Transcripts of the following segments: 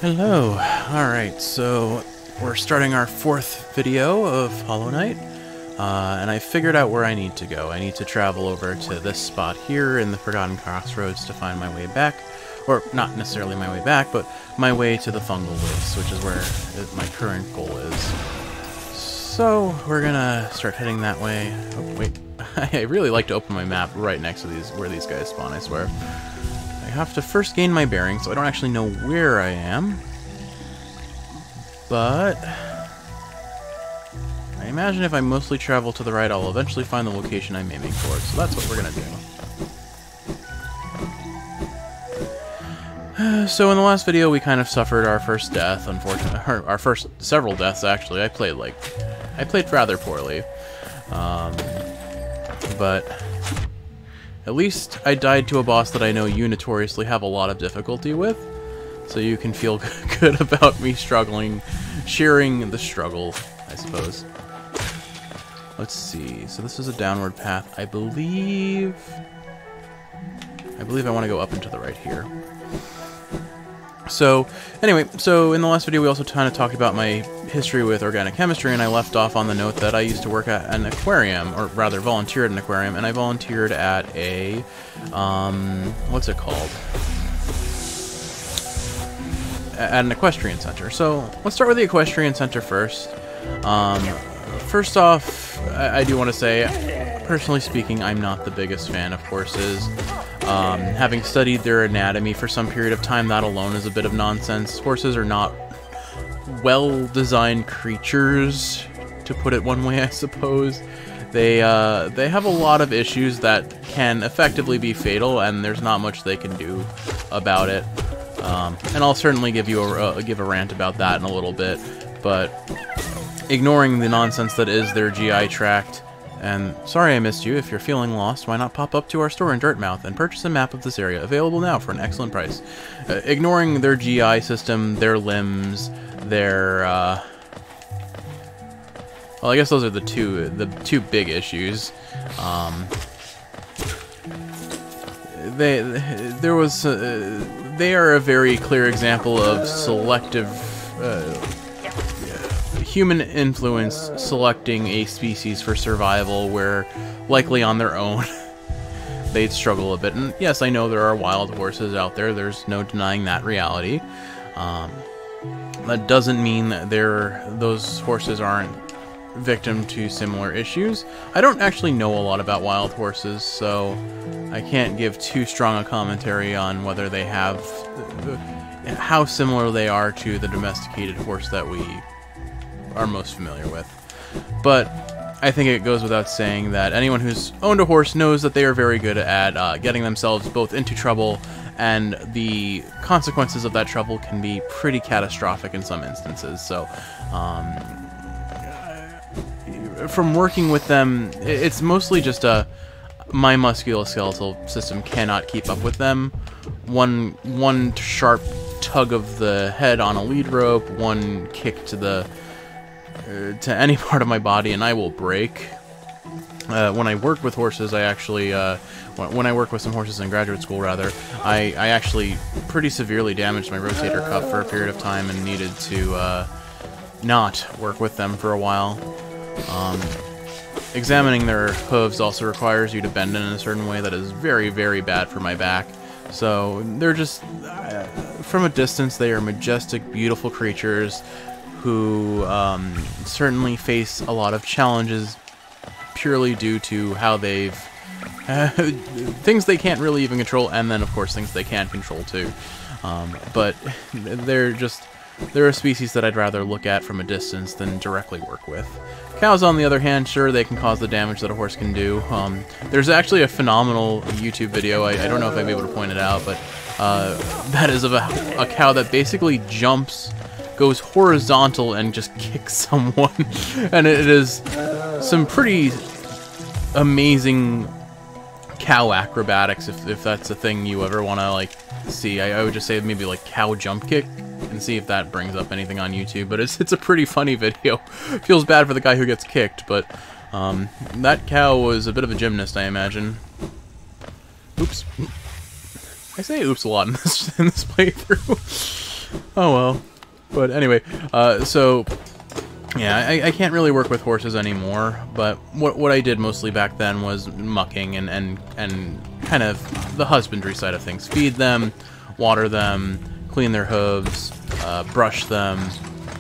Hello. Alright, so we're starting our fourth video of Hollow Knight, and I figured out where I need to go. I need to travel over to this spot here in the Forgotten Crossroads to find my way back, or not necessarily my way back, but my way to the Fungal Wastes, which is where my current goal is. So we're gonna start heading that way. Oh, wait. I really like to open my map right next to where these guys spawn, I swear. I have to first gain my bearings, so I don't actually know where I am. But I imagine if I mostly travel to the right, I'll eventually find the location I'm aiming for. So that's what we're gonna do. So in the last video, we kind of suffered our first death, unfortunately. Our first several deaths, actually. I played rather poorly. But at least I died to a boss that I know you notoriously have a lot of difficulty with, so you can feel good about me sharing the struggle, I suppose. Let's see, so this is a downward path. I believe I want to go up and to the right here. So, anyway, so in the last video we also kind of talked about my history with organic chemistry, and I left off on the note that I used to work at an aquarium, or rather volunteered at an aquarium, and I volunteered at a, what's it called? At an equestrian center. So, let's start with the equestrian center first. First off, I do want to say, personally speaking, I'm not the biggest fan of horses. Having studied their anatomy for some period of time, that alone is a bit of nonsense. Horses are not well-designed creatures, to put it one way, I suppose. They have a lot of issues that can effectively be fatal, and there's not much they can do about it. And I'll certainly give a rant about that in a little bit, but ignoring the nonsense that is their GI tract. And sorry I missed you. If you're feeling lost, why not pop up to our store in Dirtmouth and purchase a map of this area, available now for an excellent price. Ignoring their GI system, their limbs, their well, I guess those are the two big issues. They are a very clear example of selective human influence selecting a species for survival where, likely on their own, they'd struggle a bit. And yes, I know there are wild horses out there. There's no denying that reality. That doesn't mean that those horses aren't victim to similar issues. I don't actually know a lot about wild horses, so I can't give too strong a commentary on whether they have how similar they are to the domesticated horse that we are most familiar with. But I think it goes without saying that anyone who's owned a horse knows that they are very good at getting themselves both into trouble, and the consequences of that trouble can be pretty catastrophic in some instances. So from working with them, it's mostly just my musculoskeletal system cannot keep up with them. One sharp tug of the head on a lead rope, one kick to any part of my body, and I will break. When I work with horses, I actually, when I work with some horses in graduate school, rather, I actually pretty severely damaged my rotator cuff for a period of time and needed to not work with them for a while. Examining their hooves also requires you to bend in a certain way that is very, very bad for my back. So they're just, from a distance, they are majestic, beautiful creatures who certainly face a lot of challenges purely due to how they've things they can't really even control, and then of course things they can control too. But they're a species that I'd rather look at from a distance than directly work with. Cows, on the other hand, sure, they can cause the damage that a horse can do. There's actually a phenomenal YouTube video, I don't know if I'd be able to point it out, but that is of a cow that basically goes horizontal and just kicks someone. And it is some pretty amazing cow acrobatics, if that's a thing you ever want to like see. I would just say maybe like cow jump kick and see if that brings up anything on YouTube, but it's a pretty funny video. Feels bad for the guy who gets kicked, but that cow was a bit of a gymnast, I imagine. Oops. I say oops a lot in this playthrough. Oh well. But anyway, so yeah, I can't really work with horses anymore. But what I did mostly back then was mucking and kind of the husbandry side of things. Feed them, water them, clean their hooves, brush them,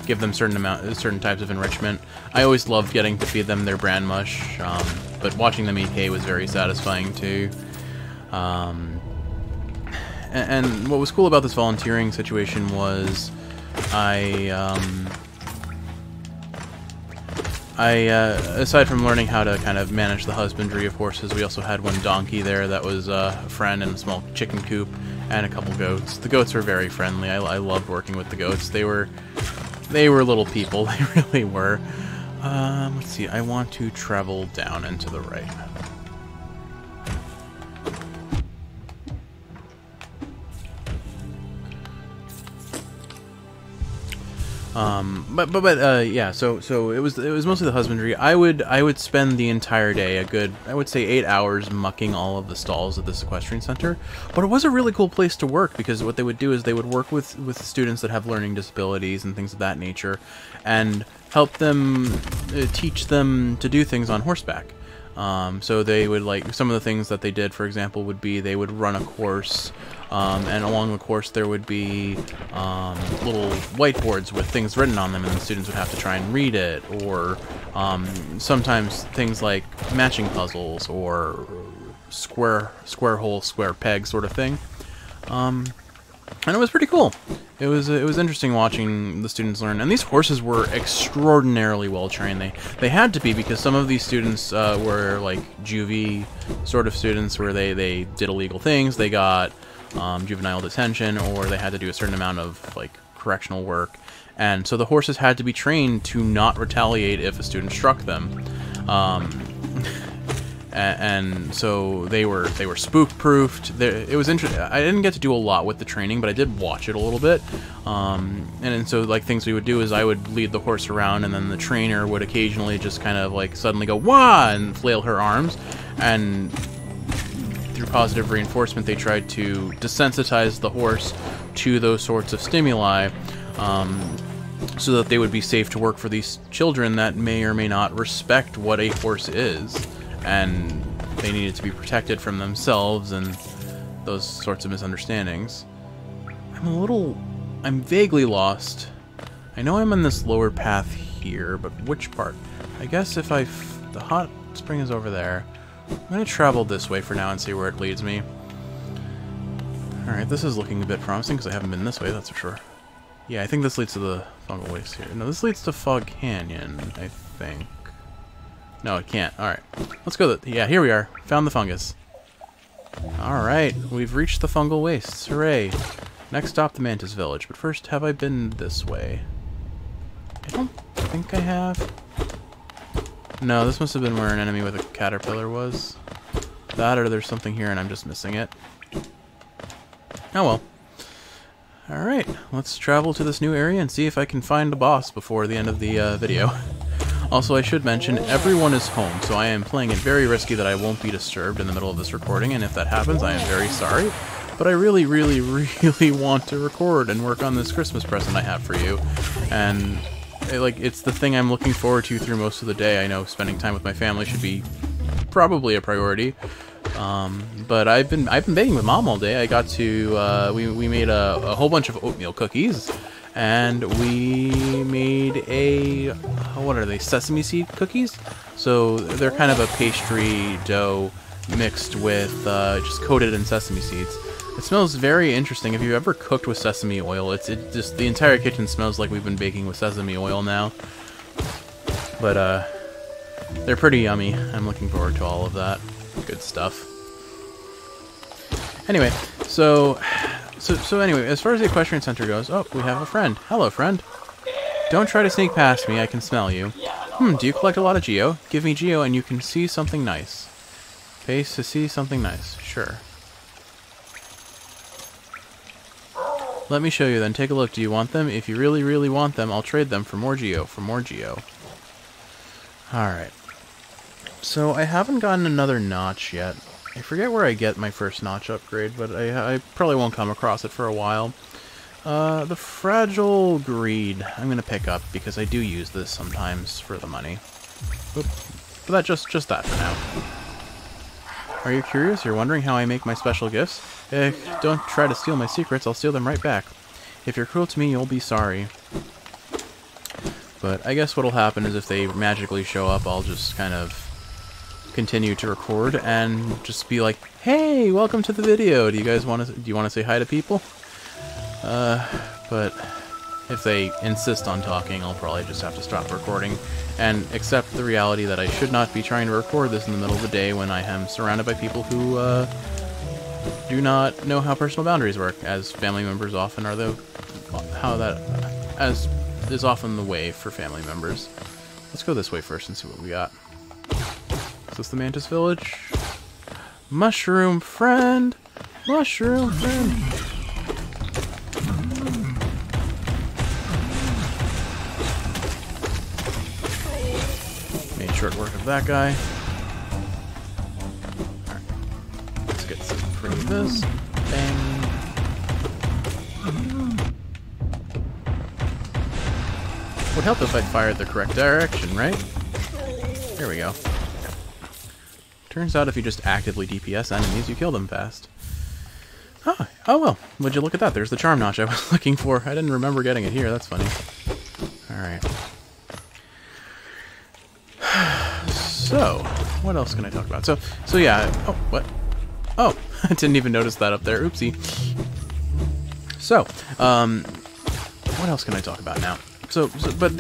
give them certain types of enrichment. I always loved getting to feed them their bran mush, but watching them eat hay was very satisfying too. And what was cool about this volunteering situation was aside from learning how to kind of manage the husbandry of horses, we also had one donkey there that was a friend, and a small chicken coop, and a couple goats. The goats were very friendly. I loved working with the goats. They were little people. They really were. Let's see. I want to travel down and to the right. Yeah, so it was mostly the husbandry. I would spend the entire day, a good, I would say 8 hours, mucking all of the stalls at this equestrian center. But it was a really cool place to work, because what they would do is they would work with students that have learning disabilities and things of that nature, and help them, teach them to do things on horseback. So they would, like, some of the things that they did, for example, would be they would run a course, and along the course there would be little whiteboards with things written on them, and the students would have to try and read it, or sometimes things like matching puzzles, or square hole, square peg sort of thing. And it was pretty cool. It was interesting watching the students learn, and these horses were extraordinarily well trained. They had to be, because some of these students were like juvie sort of students, where they did illegal things. They got juvenile detention, or they had to do a certain amount of like correctional work, and so the horses had to be trained to not retaliate if a student struck them. And so they were spook-proofed. It was interesting. I didn't get to do a lot with the training, but I did watch it a little bit. And so, like, things we would do is I would lead the horse around, and then the trainer would occasionally just kind of like suddenly go "wah" and flail her arms, and through positive reinforcement they tried to desensitize the horse to those sorts of stimuli, so that they would be safe to work for these children that may or may not respect what a horse is. And they needed to be protected from themselves and those sorts of misunderstandings. I'm vaguely lost. I know I'm on this lower path here, but which part? I guess if the hot spring is over there. I'm gonna travel this way for now and see where it leads me. Alright, this is looking a bit promising, because I haven't been this way, that's for sure. Yeah, I think this leads to the fungal waste here. No, this leads to Fog Canyon, I think. No, it can't. Alright. Let's go. Yeah, here we are. Found the fungus. Alright, we've reached the fungal wastes. Hooray. Next stop, the Mantis Village. But first, have I been this way? I don't think I have. No, this must have been where an enemy with a caterpillar was. That, or there's something here and I'm just missing it. Oh well. Alright, let's travel to this new area and see if I can find a boss before the end of the video. Also, I should mention, everyone is home, so I am playing it very risky that I won't be disturbed in the middle of this recording, and if that happens, I am very sorry. But I really, really, really want to record and work on this Christmas present I have for you. And, it's the thing I'm looking forward to through most of the day. I know spending time with my family should be probably a priority. But I've been baking with Mom all day. I got to, we made a whole bunch of oatmeal cookies. And we made what are they, sesame seed cookies? So they're kind of a pastry dough mixed with, just coated in sesame seeds. It smells very interesting. If you've ever cooked with sesame oil, it just, the entire kitchen smells like we've been baking with sesame oil now. But, they're pretty yummy. I'm looking forward to all of that. Good stuff. Anyway, so anyway, as far as the equestrian center goes, oh, we have a friend. Hello, friend. Don't try to sneak past me, I can smell you. Do you collect a lot of geo? Give me geo and you can see something nice. Pays to see something nice. Sure. Let me show you then. Take a look. Do you want them? If you really, really want them, I'll trade them for more geo. Alright. So, I haven't gotten another notch yet. I forget where I get my first notch upgrade, but I probably won't come across it for a while. The Fragile Greed I'm gonna pick up because I do use this sometimes for the money. Oop. But that just that for now. Are you curious? You're wondering how I make my special gifts? Don't try to steal my secrets, I'll steal them right back. If you're cruel to me, you'll be sorry. But I guess what'll happen is if they magically show up, I'll just kind of continue to record and just be like, "Hey, welcome to the video. Do you guys want to say hi to people?" But if they insist on talking, I'll probably just have to stop recording and accept the reality that I should not be trying to record this in the middle of the day when I am surrounded by people who do not know how personal boundaries work, as family members often are as is often the way for family members. Let's go this way first and see what we got. Is this the Mantis Village? Mushroom friend! Mushroom friend! Made short work of that guy. Alright. Let's get some free of this. Bang. Would help if I fired the correct direction, right? There we go. Turns out if you just actively DPS enemies, you kill them fast. Oh well. Would you look at that? There's the charm notch I was looking for. I didn't remember getting it here. That's funny. Alright. So, what else can I talk about? So yeah. Oh, what? Oh, I didn't even notice that up there. Oopsie. So, what else can I talk about now? But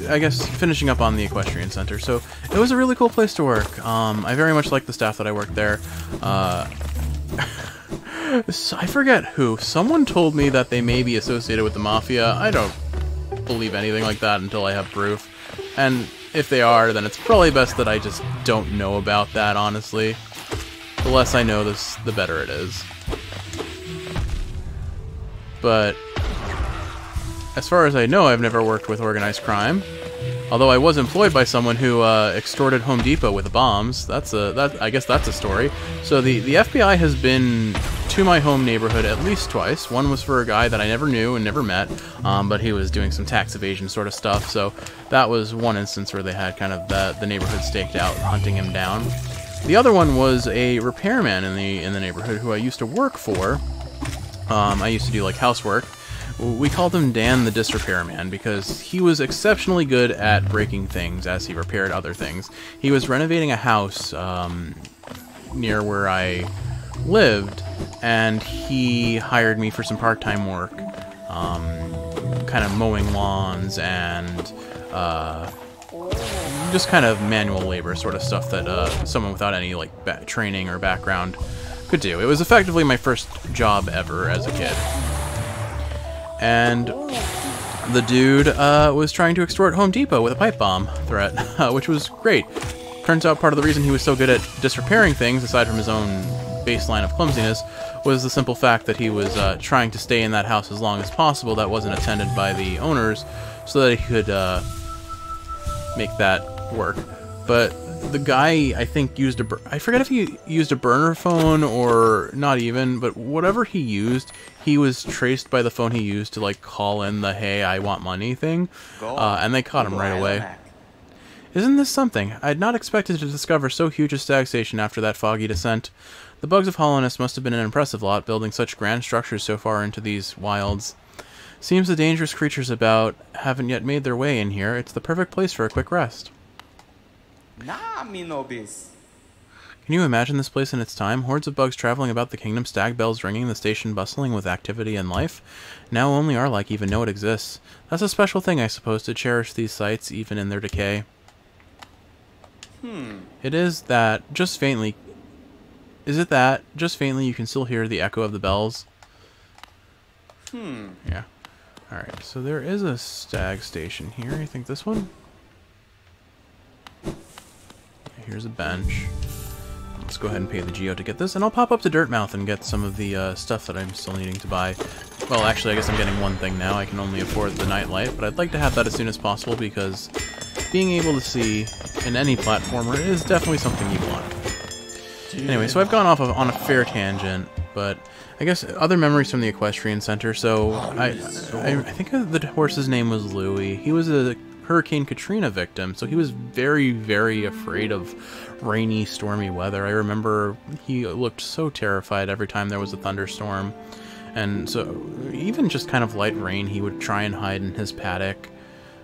I guess finishing up on the Equestrian Center. So it was a really cool place to work. I very much liked the staff that I worked there. So I forget who. Someone told me that they may be associated with the Mafia. I don't believe anything like that until I have proof. And if they are, then it's probably best that I just don't know about that, honestly. The less I know, the better it is. But as far as I know, I've never worked with organized crime. Although I was employed by someone who extorted Home Depot with bombs. I guess that's a story. So the FBI has been to my home neighborhood at least twice. One was for a guy that I never knew and never met, but he was doing some tax evasion sort of stuff. So that was one instance where they had kind of the neighborhood staked out, hunting him down. The other one was a repairman in the neighborhood who I used to work for. I used to do like housework. We called him Dan the Disrepair Man because he was exceptionally good at breaking things as he repaired other things. He was renovating a house near where I lived, and he hired me for some part-time work, kind of mowing lawns and just kind of manual labor sort of stuff that someone without any like training or background could do. It was effectively my first job ever as a kid. And the dude was trying to extort Home Depot with a pipe bomb threat, which was great. Turns out part of the reason he was so good at disrepairing things, aside from his own baseline of clumsiness, was the simple fact that he was trying to stay in that house as long as possible that wasn't attended by the owners, so that he could make that work. But the guy, I think, used I forget if he used a burner phone or not even, but whatever he used, he was traced by the phone he used to, like, call in the, "Hey, I want money" thing, and they caught him right away. Isn't this something? I had not expected to discover so huge a stag station after that foggy descent. The Bugs of Hollowness must have been an impressive lot, building such grand structures so far into these wilds. Seems the dangerous creatures about haven't yet made their way in here. It's the perfect place for a quick rest. Nah, me no bis. Can you imagine this place in its time? Hordes of bugs traveling about the kingdom, stag bells ringing, the station bustling with activity and life. Now only Arlike even know it exists. That's a special thing, I suppose, to cherish these sites even in their decay. It is that, just faintly... Is it that, just faintly, you can still hear the echo of the bells? Yeah. Alright, so there is a stag station here. I think this one? Here's a bench. Let's go ahead and pay the Geo to get this, and I'll pop up to Dirtmouth and get some of the stuff that I'm still needing to buy. Well, actually, I guess I'm getting one thing now. I can only afford the Nightlight, but I'd like to have that as soon as possible because being able to see in any platformer is definitely something you want. Anyway, so I've gone off on a fair tangent. But I guess other memories from the equestrian center. So I think the horse's name was Louis. He was a Hurricane Katrina victim, so he was very, very afraid of rainy, stormy weather. I remember he looked so terrified every time there was a thunderstorm. And so even just kind of light rain, he would try and hide in his paddock.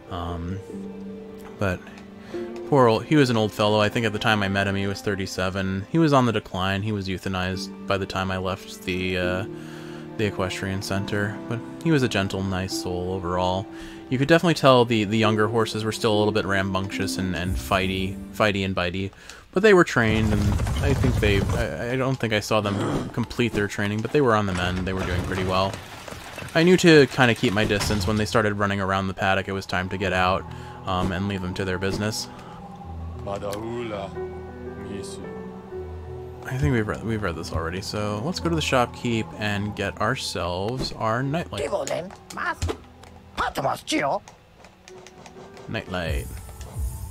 But he was an old fellow. I think at the time I met him, he was 37. He was on the decline. He was euthanized by the time I left the equestrian center. But he was a gentle, nice soul overall. You could definitely tell the younger horses were still a little bit rambunctious and fighty and bitey. But they were trained, and I think I don't think I saw them complete their training, but they were on the mend. They were doing pretty well. I knew to kind of keep my distance. When they started running around the paddock, it was time to get out and leave them to their business. I think we've read this already, so let's go to the shopkeep and get ourselves our nightlight. Nightlight.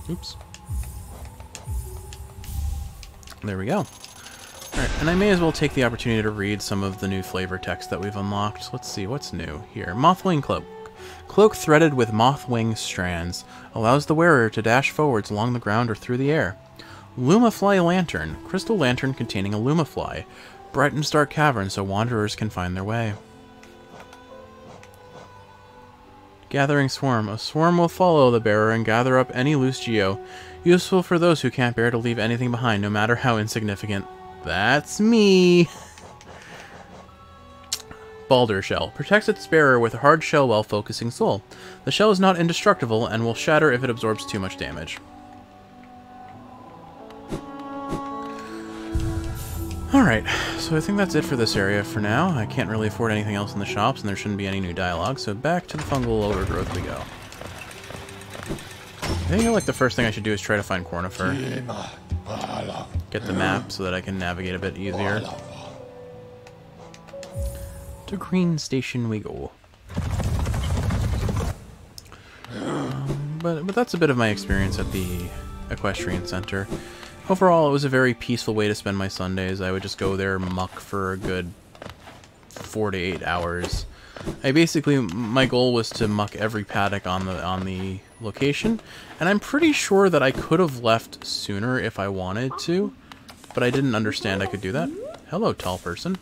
Oops. There we go. Alright, and I may as well take the opportunity to read some of the new flavor text that we've unlocked. Let's see, what's new here? Mothwing Cloak. Cloak threaded with mothwing strands allows the wearer to dash forwards along the ground or through the air. Lumafly Lantern. Crystal lantern containing a lumafly. Brightens dark caverns so wanderers can find their way. Gathering Swarm. A swarm will follow the bearer and gather up any loose geo. Useful for those who can't bear to leave anything behind, no matter how insignificant. That's me! Balder Shell. Protects its bearer with a hard shell while focusing soul. The shell is not indestructible and will shatter if it absorbs too much damage. Alright, so I think that's it for this area for now. I can't really afford anything else in the shops, and there shouldn't be any new dialogue, so back to the fungal overgrowth we go. I think like the first thing I should do is try to find Cornifer. Get the map so that I can navigate a bit easier. To Green Station we go. But that's a bit of my experience at the Equestrian Center. Overall, it was a very peaceful way to spend my Sundays. I would just go there muck for a good 4 to 8 hours. My goal was to muck every paddock on the location, and I'm pretty sure that I could have left sooner if I wanted to, but I didn't understand I could do that. Hello, tall person.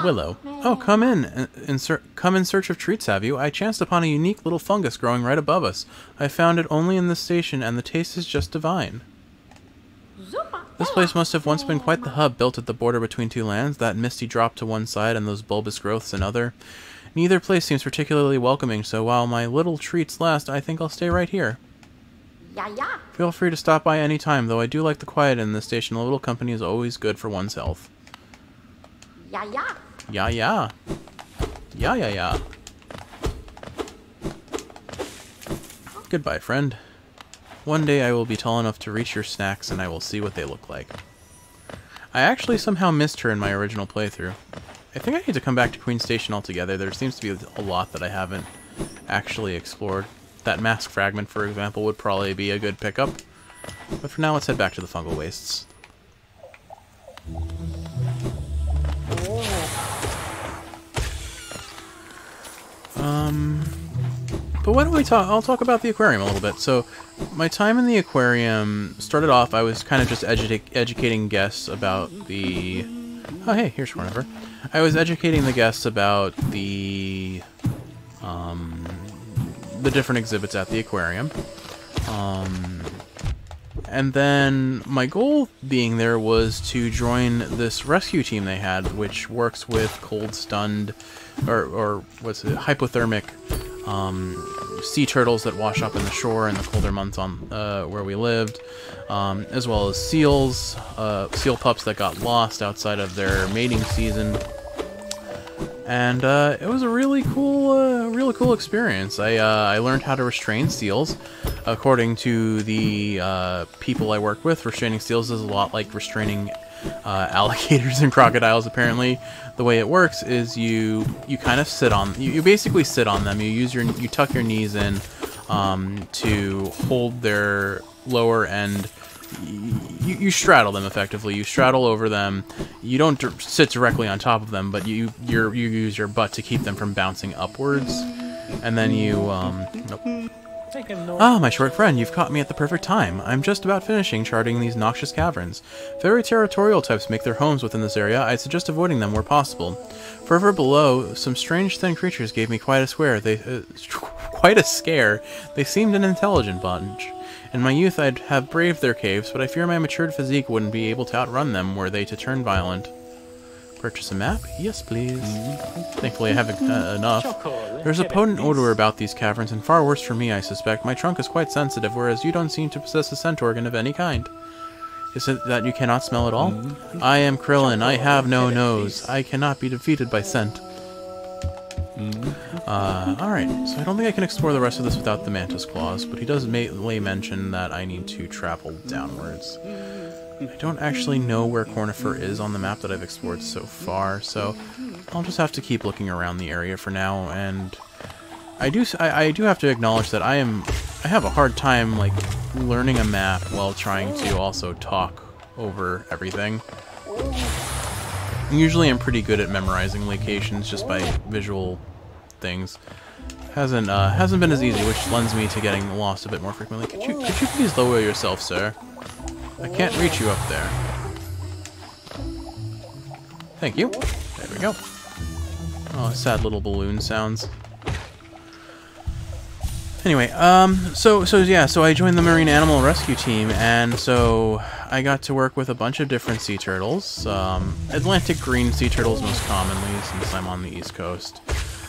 Willow. Oh, come in. Come in search of treats, have you? I chanced upon a unique little fungus growing right above us. I found it only in this station, and the taste is just divine. This place must have once been quite the hub, built at the border between two lands, that misty drop to one side and those bulbous growths another. Neither place seems particularly welcoming, so while my little treats last, I think I'll stay right here. Feel free to stop by any time, though I do like the quiet in this station. A little company is always good for one's health. Yeah. Goodbye, friend. One day I will be tall enough to reach your snacks, and I will see what they look like. I actually somehow missed her in my original playthrough. I think I need to come back to Queen Station altogether. There seems to be a lot that I haven't actually explored. That mask fragment, for example, would probably be a good pickup. But for now, let's head back to the fungal wastes. But why don't we talk? I'll talk about the aquarium a little bit. So, my time in the aquarium started off, I was kind of just educating guests about the... Oh, hey, here's Cornifer. I was educating the guests about the different exhibits at the aquarium. And then my goal being there was to join this rescue team they had, which works with cold-stunned, or what's it, hypothermic sea turtles that wash up in the shore in the colder months on where we lived, as well as seals, seal pups that got lost outside of their mating season. And it was a really cool experience. I learned how to restrain seals. According to the people I work with, restraining seals is a lot like restraining alligators and crocodiles. Apparently, the way it works is you kind of sit on, you basically sit on them. You tuck your knees in to hold their lower end you straddle them effectively. You straddle over them. You don't sit directly on top of them, but you use your butt to keep them from bouncing upwards. And then you nope. Ah, my short friend, you've caught me at the perfect time. I'm just about finishing charting these noxious caverns. Very territorial types make their homes within this area. I'd suggest avoiding them where possible. Further below, some strange thin creatures gave me quite a scare. They seemed an intelligent bunch. In my youth, I'd have braved their caves, but I fear my matured physique wouldn't be able to outrun them were they to turn violent. Purchase a map? Yes, please. Thankfully, I have enough. There's a potent odor about these caverns, and far worse for me, I suspect. My trunk is quite sensitive, whereas you don't seem to possess a scent organ of any kind. Is it that you cannot smell at all? I am Krillin. I have no nose. I cannot be defeated by scent. Alright, so I don't think I can explore the rest of this without the Mantis Claws, but he does lay mention that I need to travel downwards. I don't actually know where Cornifer is on the map that I've explored so far, so I'll just have to keep looking around the area for now, and I do have to acknowledge that I have a hard time, like, learning a map while trying to also talk over everything. Usually I'm pretty good at memorizing locations just by visual things. Hasn't been as easy, which lends me to getting lost a bit more frequently. Could you please lower yourself, sir? I can't reach you up there. Thank you. There we go. Oh, sad little balloon sounds. Anyway, so I joined the Marine Animal Rescue Team, and so I got to work with a bunch of different sea turtles. Atlantic green sea turtles most commonly, since I'm on the East Coast.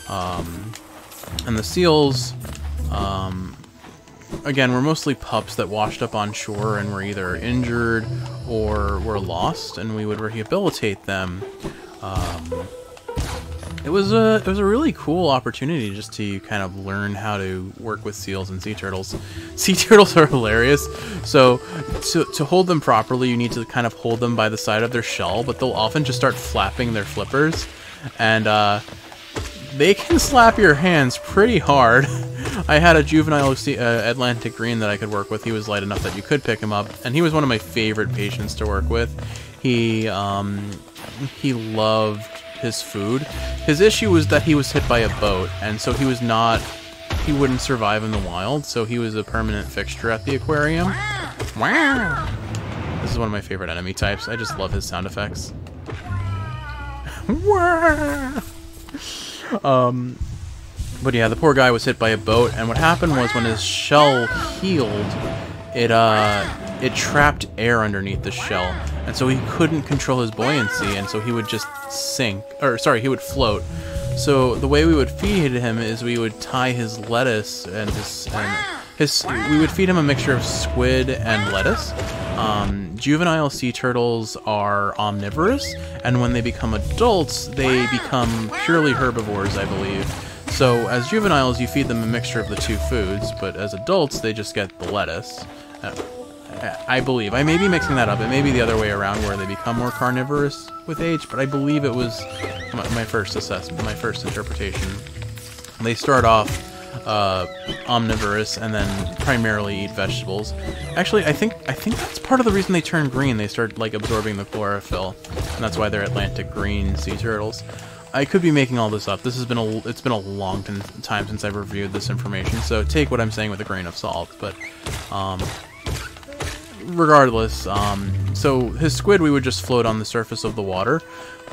And the seals, again, were mostly pups that washed up on shore and were either injured or were lost, and we would rehabilitate them. It was a really cool opportunity just to kind of learn how to work with seals and sea turtles. Sea turtles are hilarious. So to hold them properly, you need to kind of hold them by the side of their shell, but they'll often just start flapping their flippers, and they can slap your hands pretty hard. I had a juvenile Atlantic green that I could work with. He was light enough that you could pick him up, and he was one of my favorite patients to work with. He loved his food. His issue was that he was hit by a boat, and so he wouldn't survive in the wild, so he was a permanent fixture at the aquarium. This is one of my favorite enemy types. I just love his sound effects. But yeah, the poor guy was hit by a boat, and what happened was when his shell healed, it trapped air underneath the shell, and so he couldn't control his buoyancy, and so he would just sink, or sorry, he would float. So the way we would feed him is we would tie his lettuce and we would feed him a mixture of squid and lettuce. Juvenile sea turtles are omnivorous, and when they become adults, they become purely herbivores, I believe. So as juveniles, you feed them a mixture of the two foods, but as adults, they just get the lettuce. I believe. I may be mixing that up. It may be the other way around, where they become more carnivorous with age, but I believe it was my first assessment, my first interpretation. They start off omnivorous and then primarily eat vegetables. Actually, I think that's part of the reason they turn green. They start like absorbing the chlorophyll, and that's why they're Atlantic green sea turtles. I could be making all this up. It's been a long time since I've reviewed this information, so take what I'm saying with a grain of salt. But regardless, so his squid we would just float on the surface of the water,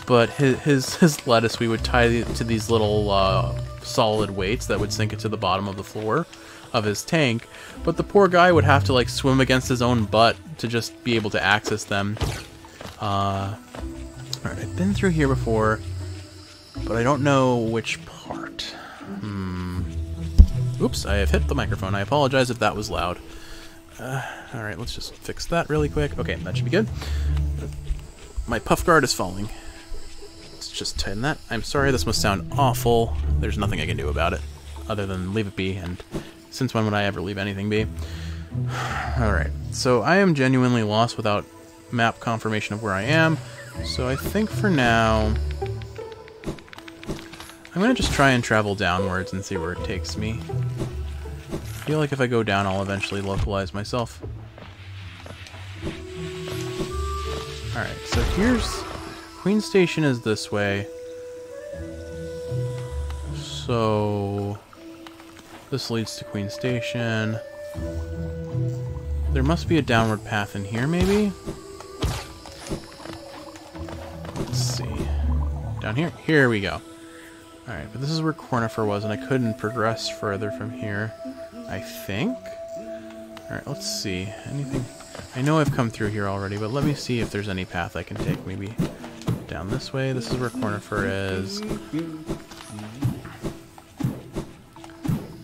but his lettuce we would tie to these little solid weights that would sink it to the bottom of the floor of his tank. But the poor guy would have to like swim against his own butt to just be able to access them. Alright, I've been through here before, but I don't know which part. Oops, I have hit the microphone. I apologize if that was loud. Alright, let's just fix that really quick. Okay, that should be good. My puff guard is falling. Let's just tighten that. I'm sorry, this must sound awful. There's nothing I can do about it, other than leave it be, and since when would I ever leave anything be? Alright, so I am genuinely lost without map confirmation of where I am, so I think for now I'm gonna just try and travel downwards and see where it takes me. I feel like if I go down, I'll eventually localize myself. Alright, so here's... Queen Station is this way. So... This leads to Queen Station. There must be a downward path in here, maybe? Let's see. Down here? Here we go. Alright, but this is where Cornifer was, and I couldn't progress further from here. I think? Alright, let's see. Anything... I know I've come through here already, but let me see if there's any path I can take. Maybe down this way. This is where Cornifer is.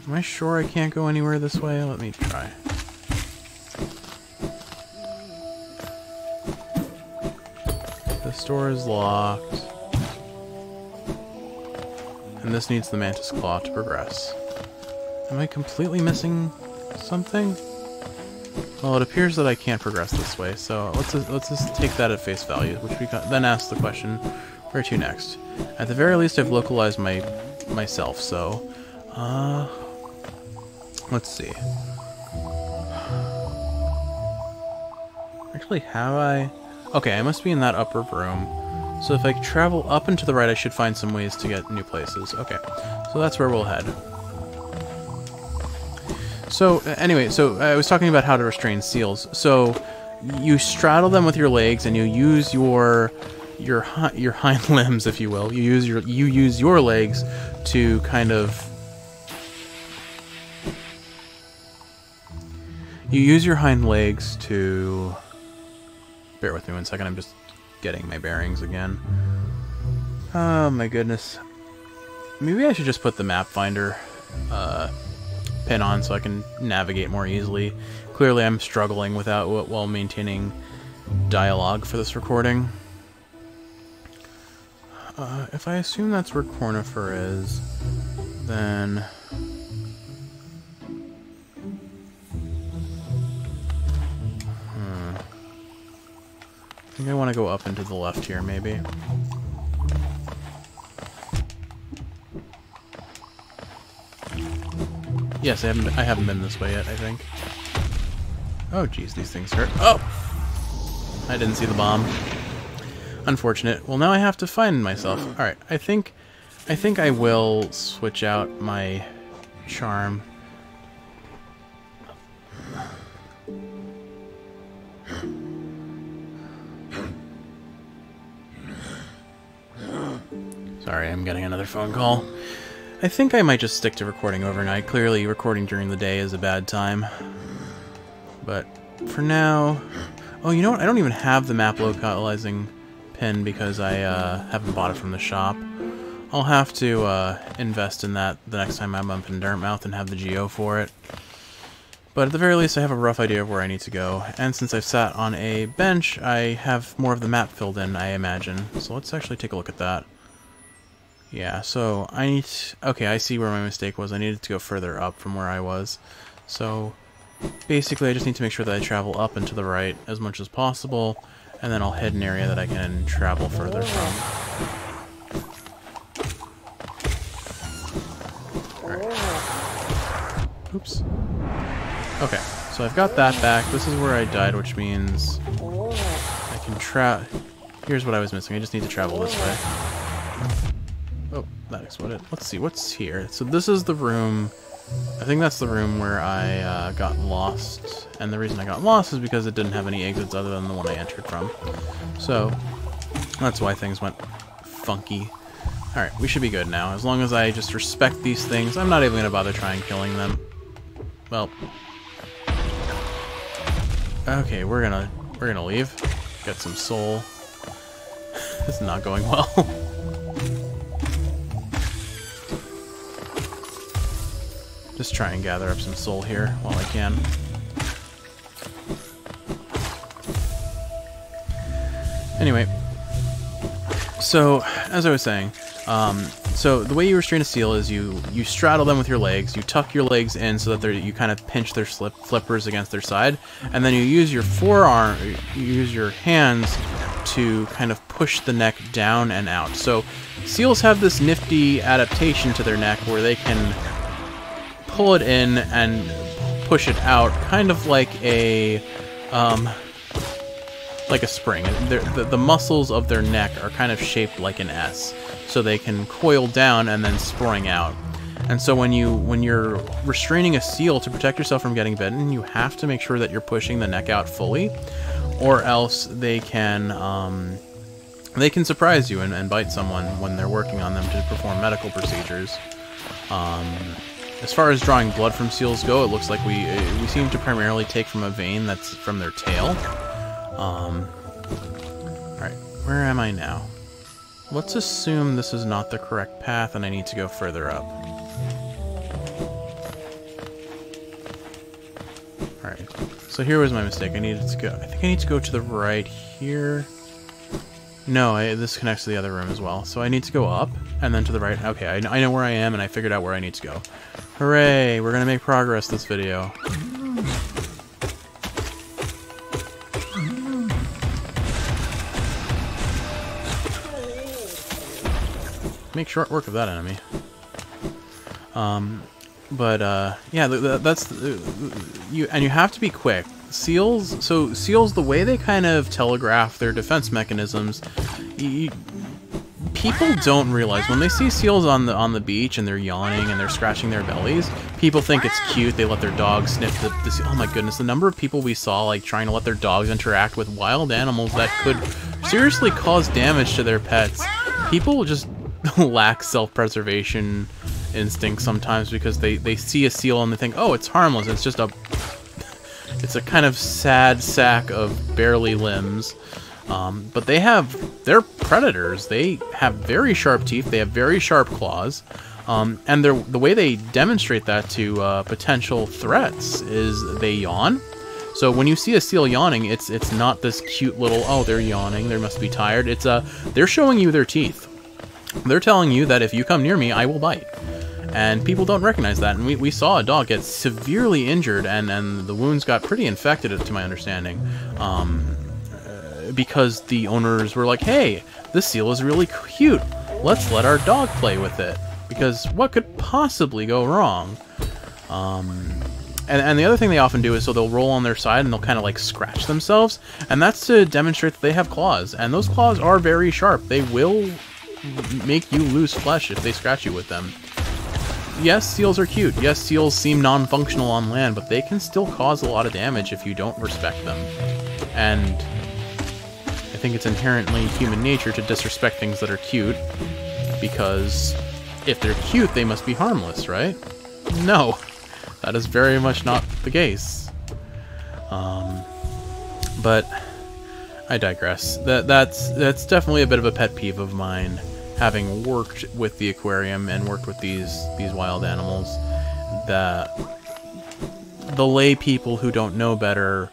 Am I sure I can't go anywhere this way? Let me try. This door is locked. And this needs the Mantis Claw to progress. Am I completely missing something? Well, it appears that I can't progress this way, so let's just take that at face value, which we then ask the question, where to next? At the very least, I've localized myself, so let's see. Actually, have I? Okay, I must be in that upper room. So if I travel up and to the right, I should find some ways to get new places. Okay, so that's where we'll head. So, anyway, so I was talking about how to restrain seals. So, you straddle them with your legs, and you use your hind limbs, if you will. You use your legs to kind of... You use your hind legs to... Bear with me 1 second, I'm just getting my bearings again. Oh my goodness. Maybe I should just put the map finder pin on so I can navigate more easily. Clearly I'm struggling without while maintaining dialogue for this recording. If I assume that's where Cornifer is, then... I think I want to go up and to the left here, maybe. Yes, I haven't been this way yet, I think. Oh, geez, these things hurt. Oh! I didn't see the bomb. Unfortunate. Well, now I have to find myself. Alright, I think I will switch out my charm. Sorry, I'm getting another phone call. I think I might just stick to recording overnight. Clearly, recording during the day is a bad time. But for now... Oh, you know what? I don't even have the map localizing pin because I haven't bought it from the shop. I'll have to invest in that the next time I'm up in Dartmouth and have the Geo for it. But at the very least, I have a rough idea of where I need to go. And since I've sat on a bench, I have more of the map filled in, I imagine. So let's actually take a look at that. Yeah, so I need... Okay, I see where my mistake was. I needed to go further up from where I was. So basically, I just need to make sure that I travel up and to the right as much as possible, and then I'll hit an area that I can travel further from. Alright. Oops. Okay, so I've got that back. This is where I died, which means I can Here's what I was missing. I just need to travel this way. Oh, that exploded. Let's see, what's here? So this is the room... I think that's the room where I got lost. And the reason I got lost is because it didn't have any exits other than the one I entered from. So, that's why things went funky. Alright, we should be good now. As long as I just respect these things, I'm not even going to bother trying killing them. Well... Okay, we're gonna leave. Get some soul. This is not going well. Just try and gather up some soul here while I can. Anyway, so as I was saying, so the way you restrain a seal is you straddle them with your legs, you tuck your legs in so that you kind of pinch their flippers against their side, and then you use your you use your hands to kind of push the neck down and out. So seals have this nifty adaptation to their neck where they can pull it in and push it out, kind of like a like a spring. The muscles of their neck are kind of shaped like an S, so they can coil down and then spring out. And so when you're restraining a seal to protect yourself from getting bitten, you have to make sure that you're pushing the neck out fully, or else they can surprise you and bite someone when they're working on them to perform medical procedures. As far as drawing blood from seals go, it looks like we seem to primarily take from a vein that's from their tail. Alright, where am I now? Let's assume this is not the correct path and I need to go further up. Alright, so here was my mistake. I think I need to go to the right here. No, this connects to the other room as well. So I need to go up and then to the right. Okay, I know where I am and I figured out where I need to go. Hooray, we're gonna make progress this video. Make short work of that enemy. Yeah, that's you have to be quick. Seals, the way they kind of telegraph their defense mechanisms, people don't realize when they see seals on the beach and they're yawning and they're scratching their bellies, people think it's cute. They let their dogs sniff the seal. Oh my goodness, the number of people we saw like trying to let their dogs interact with wild animals that could seriously cause damage to their pets. People just lack self-preservation instinct sometimes because they see a seal and they think, oh, it's harmless. It's a kind of sad sack of barely limbs. But they're predators. They have very sharp teeth. They have very sharp claws. And the way they demonstrate that to potential threats is they yawn. So when you see a seal yawning, it's not this cute little, oh, they're yawning, they must be tired. They're showing you their teeth. They're telling you that if you come near me, I will bite. And people don't recognize that. And we saw a dog get severely injured, and the wounds got pretty infected, to my understanding. Because the owners were like, hey, this seal is really cute. Let's let our dog play with it. Because what could possibly go wrong? And the other thing they often do is, so they'll roll on their side and they'll kind of like scratch themselves. And that's to demonstrate that they have claws. And those claws are very sharp. They will make you lose flesh if they scratch you with them. Yes, seals are cute. Yes, seals seem non-functional on land, but they can still cause a lot of damage if you don't respect them. And I think it's inherently human nature to disrespect things that are cute, because if they're cute, they must be harmless, right? No, that is very much not the case. But I digress. That's definitely a bit of a pet peeve of mine, having worked with the aquarium and worked with these wild animals, that the lay people who don't know better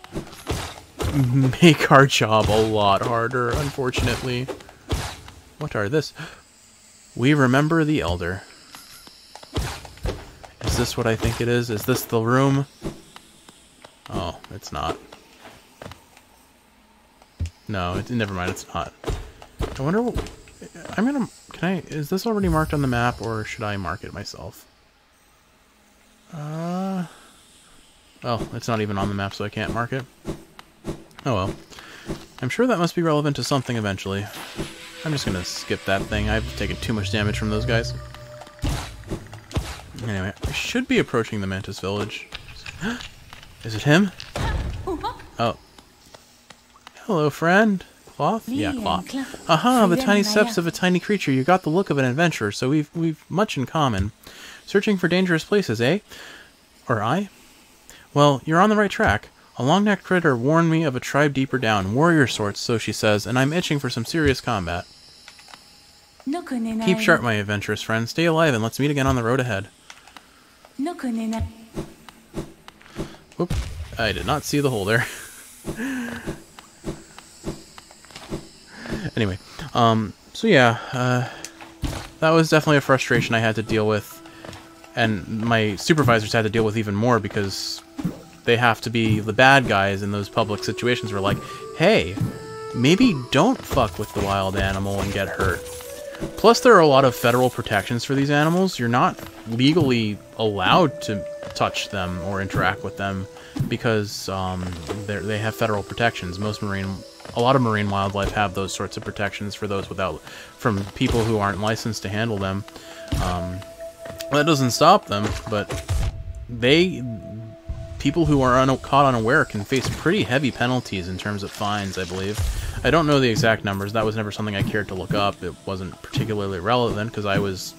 make our job a lot harder, unfortunately. What are this? We remember the elder. Is this what I think it is? Is this the room? Oh, it's not. No, never mind, it's not. I wonder what... is this already marked on the map, or should I mark it myself? Oh, it's not even on the map, so I can't mark it. Oh well. I'm sure that must be relevant to something eventually. I'm just gonna skip that thing. I've taken too much damage from those guys. Anyway, I should be approaching the Mantis village. Is it him? Oh. Hello, friend. Cloth? Yeah, cloth. Aha, the tiny steps of a tiny creature. You got the look of an adventurer, so we've much in common. Searching for dangerous places, eh? Or I? Well, you're on the right track. A long-necked critter warned me of a tribe deeper down, warrior sorts, so she says, and I'm itching for some serious combat. Keep sharp, my adventurous friend. Stay alive, and let's meet again on the road ahead. Whoop. I did not see the hole there. Anyway, so yeah, that was definitely a frustration I had to deal with, and my supervisors had to deal with even more, because they have to be the bad guys in those public situations where, like, hey, maybe don't fuck with the wild animal and get hurt. Plus, there are a lot of federal protections for these animals. You're not legally allowed to touch them or interact with them because they have federal protections. Most marine a lot of marine wildlife have those sorts of protections for those from people who aren't licensed to handle them. That doesn't stop them, but people who are caught unaware can face pretty heavy penalties in terms of fines, I believe. I don't know the exact numbers. That was never something I cared to look up. It wasn't particularly relevant because I was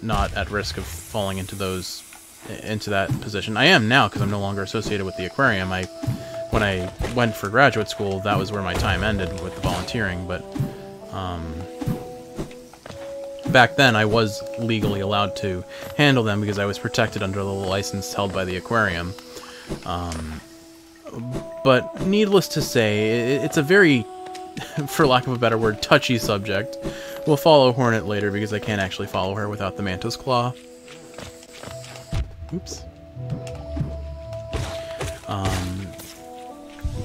not at risk of falling into that position. I am now because I'm no longer associated with the aquarium. When I went for graduate school, that was where my time ended with the volunteering, but back then I was legally allowed to handle them because I was protected under the license held by the aquarium. But needless to say, it's a very, for lack of a better word, touchy subject. We'll follow Hornet later because I can't actually follow her without the Mantis Claw. Oops.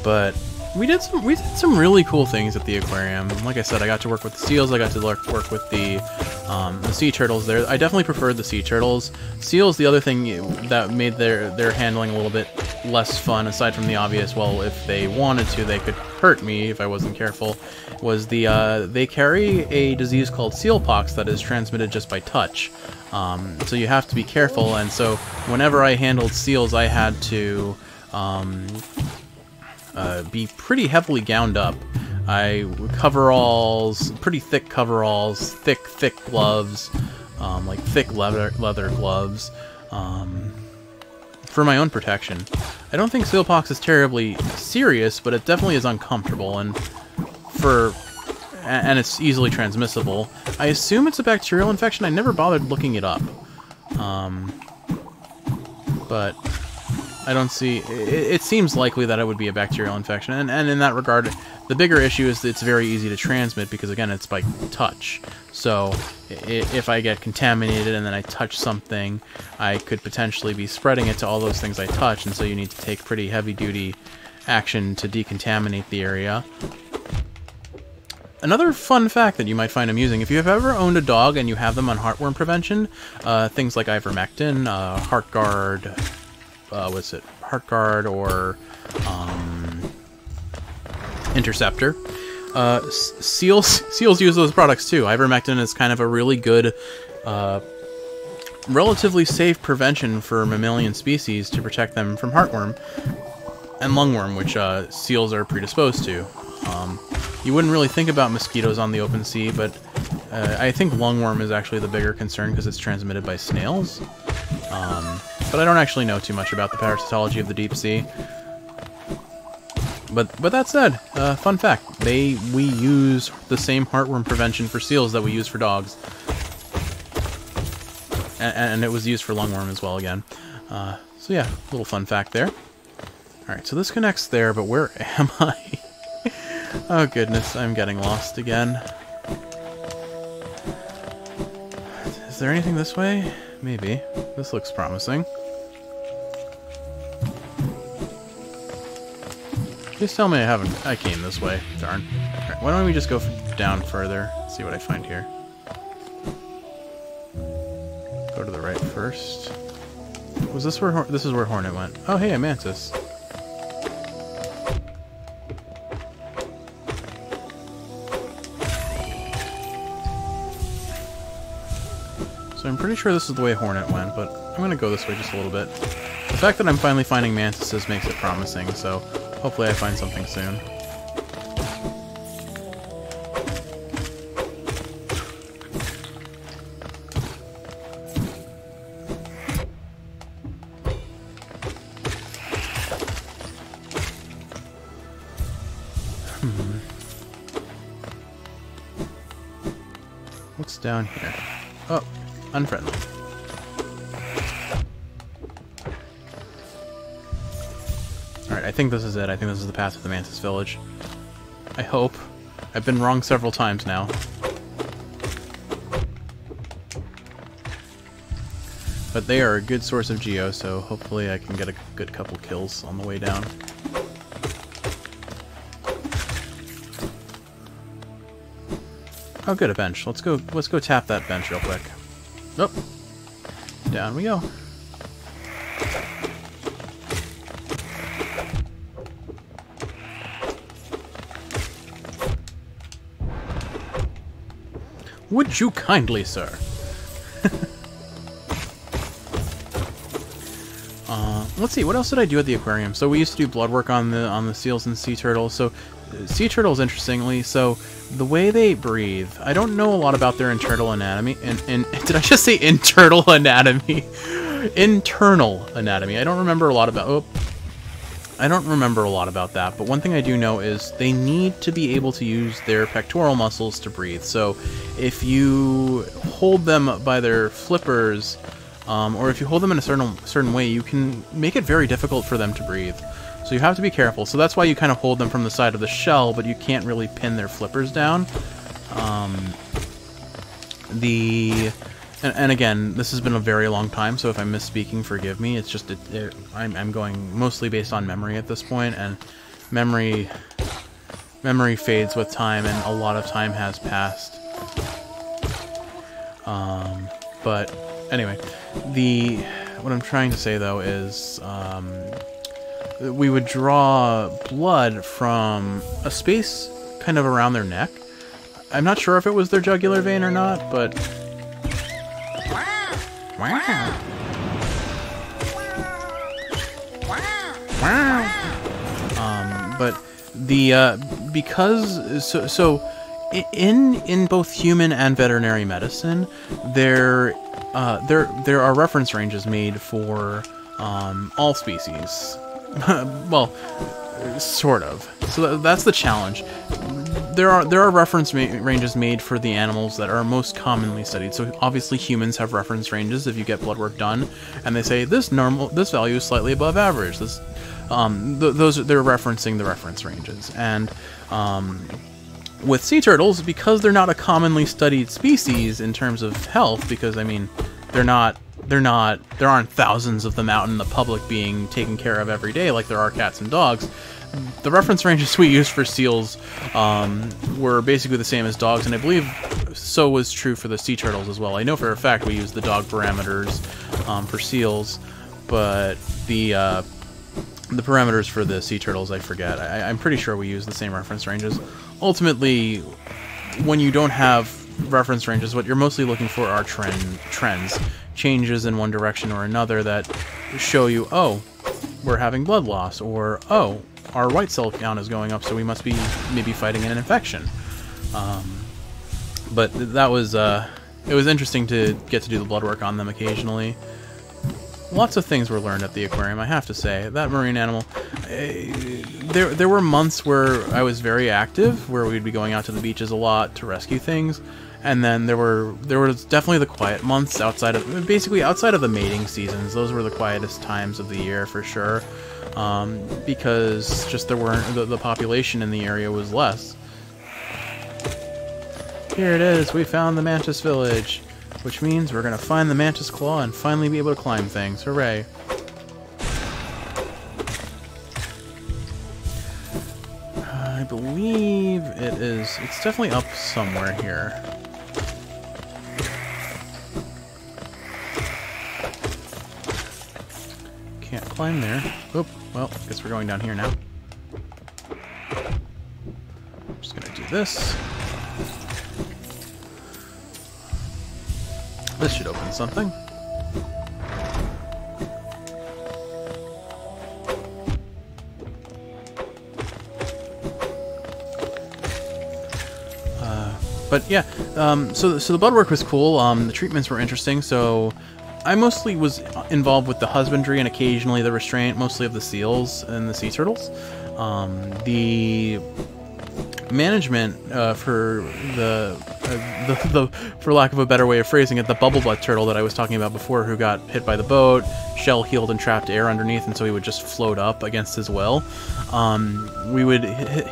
But we did some really cool things at the aquarium. Like I said, I got to work with the seals. I got to work with the sea turtles there. I definitely preferred the sea turtles. Seals, the other thing that made their handling a little bit less fun, aside from the obvious, well, if they wanted to, they could hurt me if I wasn't careful, was they carry a disease called sealpox that is transmitted just by touch. So you have to be careful, and so whenever I handled seals, I had to be pretty heavily gowned up. Coveralls, pretty thick coveralls, thick gloves, like thick leather gloves, for my own protection. I don't think sealpox is terribly serious, but it definitely is uncomfortable, and it's easily transmissible. I assume it's a bacterial infection. I never bothered looking it up, but I don't see... It seems likely that it would be a bacterial infection, and in that regard, the bigger issue is that it's very easy to transmit because, again, it's by touch. So if I get contaminated and then I touch something, I could potentially be spreading it to all those things I touch, and so you need to take pretty heavy-duty action to decontaminate the area. Another fun fact that you might find amusing, if you have ever owned a dog and you have them on heartworm prevention, things like ivermectin, HeartGuard, HeartGuard or Interceptor. Seals use those products too. Ivermectin is kind of a really good, relatively safe prevention for mammalian species to protect them from heartworm and lungworm, which seals are predisposed to. You wouldn't really think about mosquitoes on the open sea, but I think lungworm is actually the bigger concern because it's transmitted by snails. But I don't actually know too much about the parasitology of the deep sea. But that said, fun fact, we use the same heartworm prevention for seals that we use for dogs. And it was used for lungworm as well again. So yeah, little fun fact there. Alright, so this connects there, but where am I? Oh goodness, I'm getting lost again. Is there anything this way? Maybe. This looks promising. Just tell me I came this way. Darn. Alright, why don't we just go down further, see what I find here. Go to the right first. Was this where this is where Hornet went? Oh hey, a mantis. So I'm pretty sure this is the way Hornet went, but I'm gonna go this way just a little bit. The fact that I'm finally finding mantises makes it promising, so hopefully I find something soon. What's down here? Oh, unfriendly. Alright, I think this is it. I think this is the path to the Mantis Village. I hope. I've been wrong several times now. But they are a good source of geo, so hopefully I can get a good couple kills on the way down. Oh good, a bench. Let's go tap that bench real quick. Oh. Down we go. Would you kindly, sir? Let's see, what else did I do at the aquarium? So we used to do blood work on the seals and sea turtles. So sea turtles, interestingly, so the way they breathe, I don't know a lot about their internal anatomy. And did I just say internal anatomy? Internal anatomy. I don't remember a lot about. Oh, I don't remember a lot about that. But one thing I do know is they need to be able to use their pectoral muscles to breathe. So if you hold them by their flippers, or if you hold them in a certain way, you can make it very difficult for them to breathe. So you have to be careful. So that's why you kind of hold them from the side of the shell, but you can't really pin their flippers down. And again, this has been a very long time, so if I'm misspeaking, forgive me. It's just I'm going mostly based on memory at this point, and memory fades with time, and a lot of time has passed. But anyway, what I'm trying to say though is we would draw blood from a space kind of around their neck. I'm not sure if it was their jugular vein or not, but wow. But because in both human and veterinary medicine, there are reference ranges made for all species. Well, sort of. So that's the challenge. There are reference ranges made for the animals that are most commonly studied. So obviously humans have reference ranges if you get blood work done, and they say this value is slightly above average. They're referencing the reference ranges. And with sea turtles, because they're not a commonly studied species in terms of health, because I mean there aren't thousands of them out in the public being taken care of every day like there are cats and dogs. The reference ranges we used for seals were basically the same as dogs, and I believe so was true for the sea turtles as well. I know for a fact we used the dog parameters for seals, but the parameters for the sea turtles I forget. I'm pretty sure we used the same reference ranges. Ultimately, when you don't have reference ranges, what you're mostly looking for are trends, changes in one direction or another that show you, oh, we're having blood loss, or oh, our white cell count is going up, so we must be maybe fighting an infection. But that was it was interesting to get to do the blood work on them occasionally. Lots of things were learned at the aquarium, I have to say. That marine animal, there were months where I was very active, where we'd be going out to the beaches a lot to rescue things, and then there was definitely the quiet months outside of the mating seasons. Those were the quietest times of the year for sure, because just the population in the area was less. Here it is, we found the Mantis Village, which means we're gonna find the Mantis Claw and finally be able to climb things. Hooray! I believe it's definitely up somewhere here. Can't climb there. Oop, well, guess we're going down here now. Just gonna do this. This should open something. But yeah, so the blood work was cool. The treatments were interesting. So I mostly was involved with the husbandry and occasionally the restraint, mostly of the seals and the sea turtles. The management for for lack of a better way of phrasing it, the bubble butt turtle that I was talking about before, who got hit by the boat, shell healed and trapped air underneath, and so he would just float up against his will.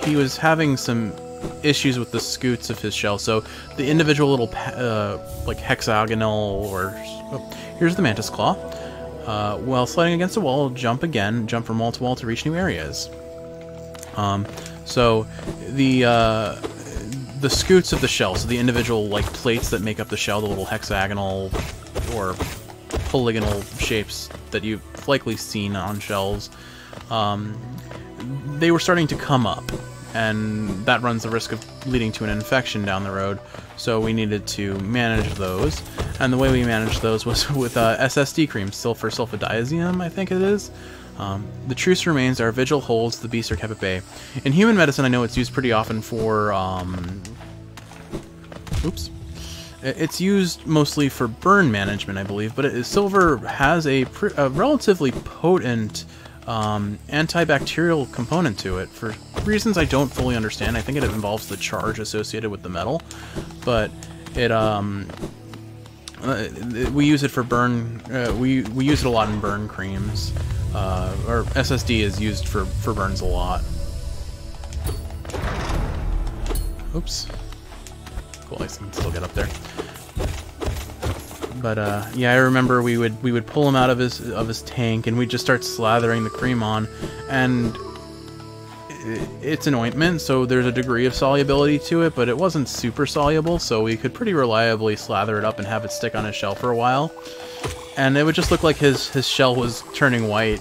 He was having some issues with the scoots of his shell, so the individual little like hexagonal here's the Mantis Claw. While sliding against a wall, jump from wall to wall to reach new areas. So the scoots of the shell, so the individual like plates that make up the shell, the little hexagonal or polygonal shapes that you've likely seen on shells, they were starting to come up. and that runs the risk of leading to an infection down the road. So we needed to manage those, and the way we managed those was with SSD cream, sulfur-sulfadiazine, I think it is. The truce remains, our vigil holds, the beasts are kept at bay. In human medicine, I know it's used pretty often for, it's used mostly for burn management, I believe, but silver has a relatively potent antibacterial component to it for reasons I don't fully understand. I think it involves the charge associated with the metal, but it we use it for burn. We use it a lot in burn creams. Or SSD is used for burns a lot. Oops. Cool, I can still get up there. But yeah, I remember we would pull him out of his tank, and we'd just start slathering the cream on, and it's an ointment, so there's a degree of solubility to it, but it wasn't super soluble, so we could pretty reliably slather it up and have it stick on his shell for a while, and it would just look like his shell was turning white.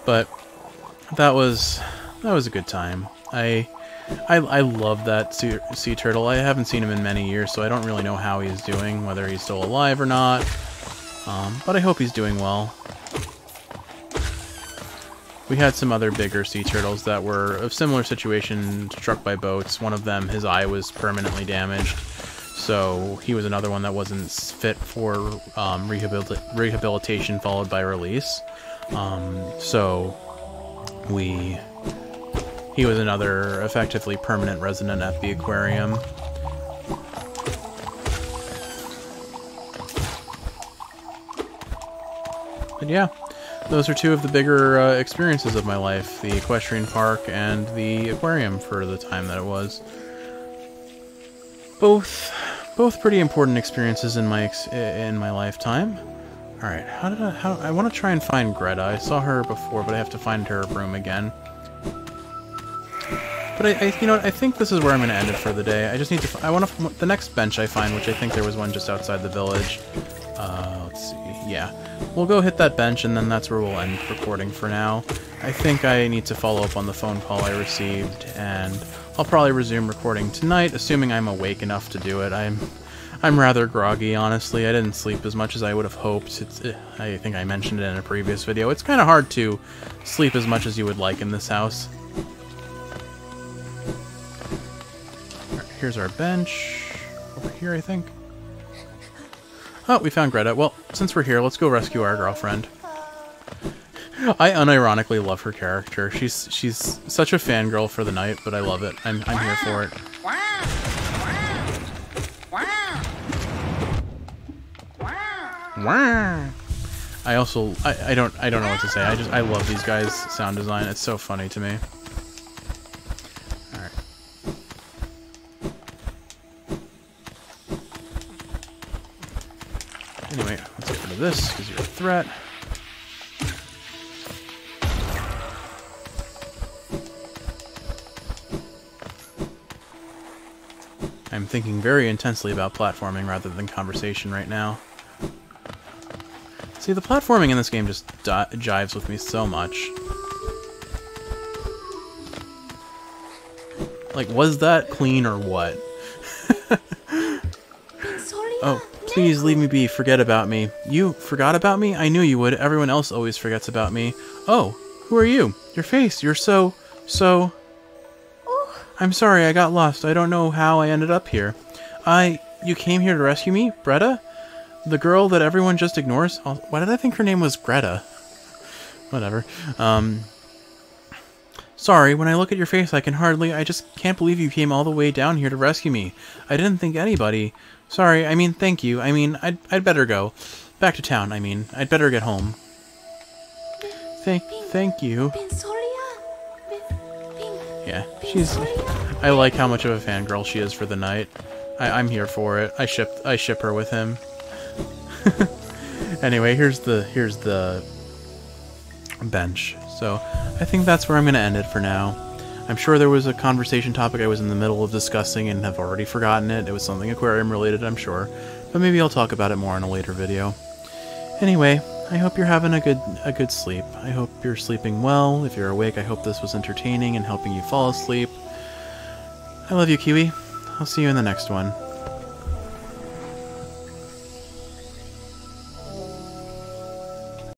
But that was a good time. I love that sea turtle. I haven't seen him in many years, so I don't really know how he's doing, whether he's still alive or not. But I hope he's doing well. We had some other bigger sea turtles that were of similar situation, struck by boats. One of them, his eye was permanently damaged, so he was another one that wasn't fit for rehabilitation followed by release. He was another effectively permanent resident at the aquarium. But yeah, those are two of the bigger experiences of my life, the equestrian park and the aquarium for the time that it was. Both pretty important experiences in my lifetime. All right, I want to try and find Greta. I saw her before, but I have to find her room again. But you know what? I think this is where I'm going to end it for the day. I just need to. I want to the next bench I find, which I think there was one just outside the village. Let's see. Yeah, we'll go hit that bench, and then that's where we'll end recording for now. I think I need to follow up on the phone call I received, and I'll probably resume recording tonight, assuming I'm awake enough to do it. I'm rather groggy, honestly. I didn't sleep as much as I would have hoped. I think I mentioned it in a previous video. It's kind of hard to sleep as much as you would like in this house. Here's our bench. Over here, I think. Oh, we found Greta. Well, since we're here, let's go rescue our girlfriend. I unironically love her character. She's such a fangirl for the night, but I love it. I'm here for it. I also I don't know what to say. I love these guys' sound design. It's so funny to me. Anyway, let's get rid of this, because you're a threat. I'm thinking very intensely about platforming rather than conversation right now. See, the platforming in this game just jives with me so much. Like, was that clean or what? Oh, please leave me be. Forget about me. You forgot about me? I knew you would. Everyone else always forgets about me. Oh, who are you? Your face. You're so... I'm sorry, I got lost. I don't know how I ended up here. You came here to rescue me? Greta? The girl that everyone just ignores? Why did I think her name was Greta? Whatever. Sorry, when I look at your face, I just can't believe you came all the way down here to rescue me. I didn't think anybody... Sorry, I mean, thank you. I mean, I'd better go. Back to town, I mean. I'd better get home. Thank you. Yeah, I like how much of a fangirl she is for the night. I'm here for it. I ship her with him. Anyway, here's the bench. So, I think that's where I'm going to end it for now. I'm sure there was a conversation topic I was in the middle of discussing and have already forgotten it. It was something aquarium related, I'm sure. But maybe I'll talk about it more in a later video. Anyway, I hope you're having a good sleep. I hope you're sleeping well. If you're awake, I hope this was entertaining and helping you fall asleep. I love you, Kiwi. I'll see you in the next one.